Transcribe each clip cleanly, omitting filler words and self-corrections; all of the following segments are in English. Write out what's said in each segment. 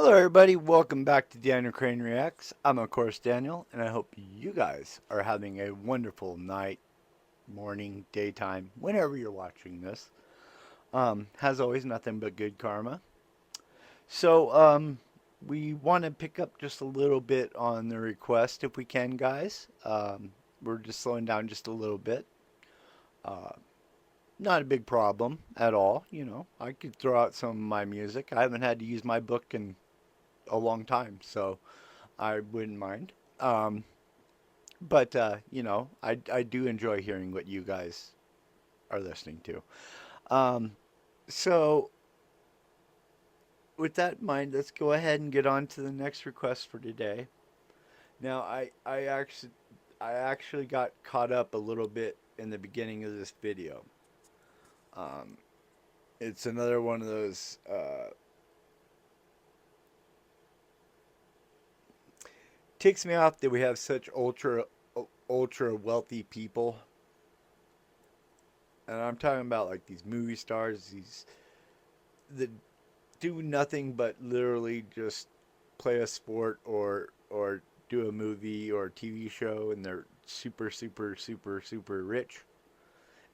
Hello, everybody. Welcome back to Daniel Crane Reacts. I'm, of course, Daniel, and I hope you guys are having a wonderful night, morning, daytime, whenever you're watching this. As always, nothing but good karma. So, we want to pick up just a little bit on the request if we can, guys. We're just slowing down just a little bit. Uh, Not a big problem at all. I could throw out some of my music. I haven't had to use my book in a long time, so I wouldn't mind. Um, but I do enjoy hearing what you guys are listening to. Um, so, with that in mind, let's go ahead and get on to the next request for today. Now, I actually got caught up a little bit in the beginning of this video. Um, it's another one of those. Ticks me off that we have such ultra wealthy people, and I'm talking about like these movie stars, these that do nothing but literally just play a sport or do a movie or a TV show, and they're super super super super rich.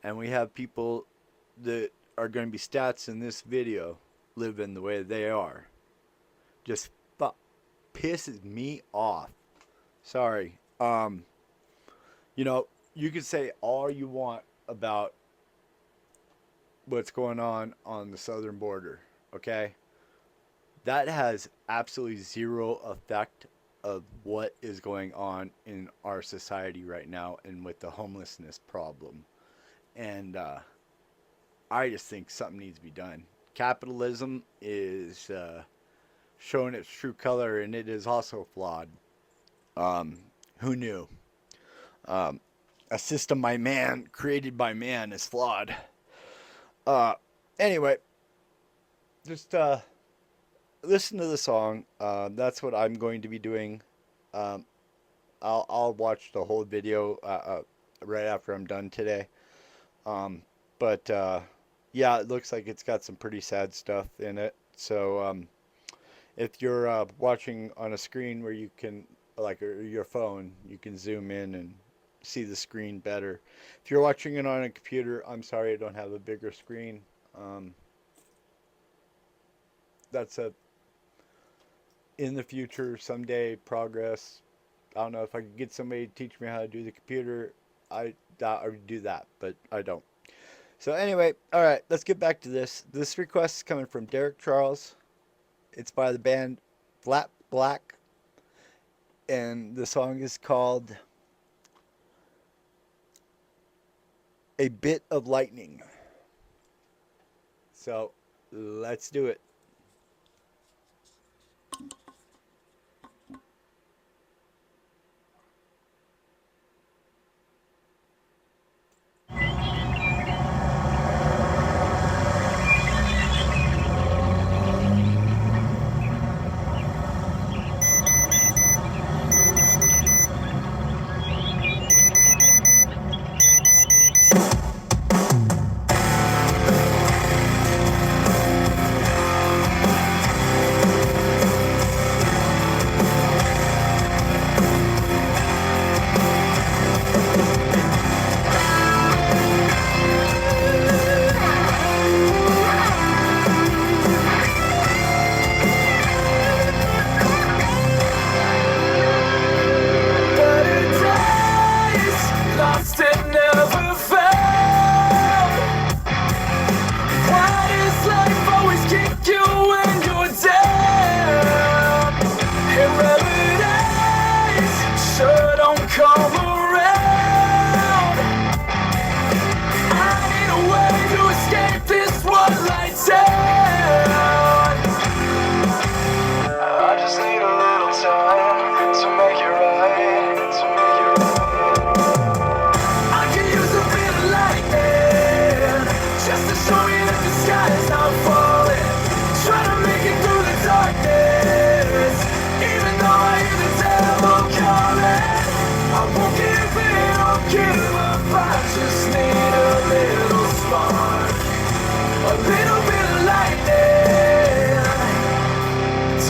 And we have people that are going to be stats in this video living the way they are. Just pisses me off. Sorry. You know, you can say all you want about what's going on the southern border, okay? That has absolutely zero effect of what is going on in our society right now and with the homelessness problem. And I just think something needs to be done. Capitalism is showing its true color, and it is also flawed. Um, who knew? Um, a system by man, created by man, is flawed. Uh, anyway, just listen to the song. That's what I'm going to be doing. Um, I'll watch the whole video right after I'm done today. Um, but yeah, it looks like it's got some pretty sad stuff in it. So if you're watching on a screen where you can, like your phone, you can zoom in and see the screen better. If you're watching it on a computer, I'm sorry I don't have a bigger screen. Um, that's a in the future someday progress. I don't know if I could get somebody to teach me how to do the computer. I would do that, but I don't. So anyway, all right, let's get back to this. This request is coming from Derek Charles. It's by the band Flat Black, and the song is called A Bit of Lightning. So let's do it.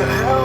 to help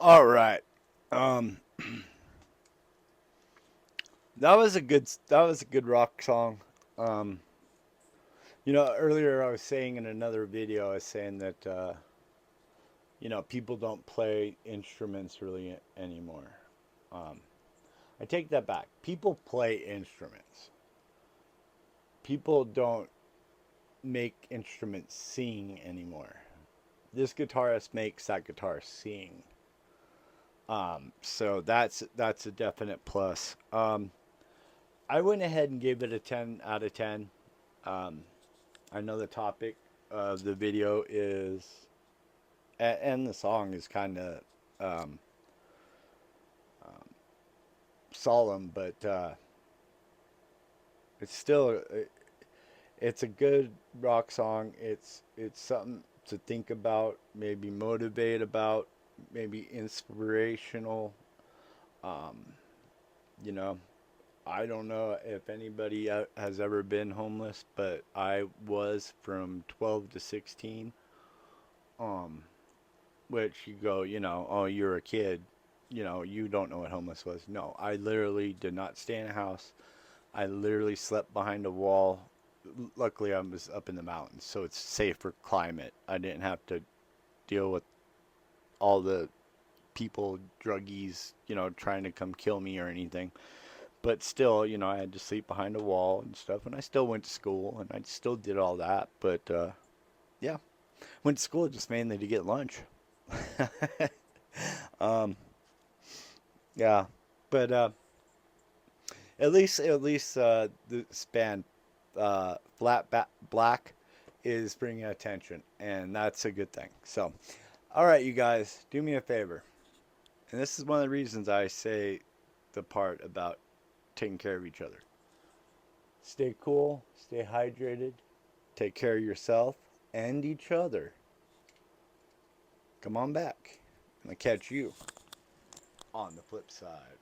All right. Um, that was a good rock song. Um, earlier I was saying in another video, I was saying that people don't play instruments really anymore. Um, I take that back. People play instruments. People don't make instruments sing anymore. This guitarist makes that guitar sing. So that's a definite plus. I went ahead and gave it a 10 out of 10. Um, I know the topic of the video is, and the song is kind of um, um, solemn, but it's still it's a good rock song. It's something to think about, maybe motivate about, maybe inspirational. Um, you know, I don't know if anybody has ever been homeless, but I was from 12 to 16. Um, which you go, oh, you're a kid, you don't know what homeless was. No, I literally did not stay in a house. I literally slept behind a wall. Luckily, I was up in the mountains, so it's safer climate. I didn't have to deal with all the people, druggies, trying to come kill me or anything. But still, I had to sleep behind a wall and stuff, and I still went to school and I still did all that. But yeah, went to school just mainly to get lunch. um, yeah, but at least this band, Black, is bringing attention, and that's a good thing. So, all right, you guys, do me a favor, and this is one of the reasons I say the part about taking care of each other. Stay cool, stay hydrated, take care of yourself and each other. Come on back, and I'll catch you on the flip side.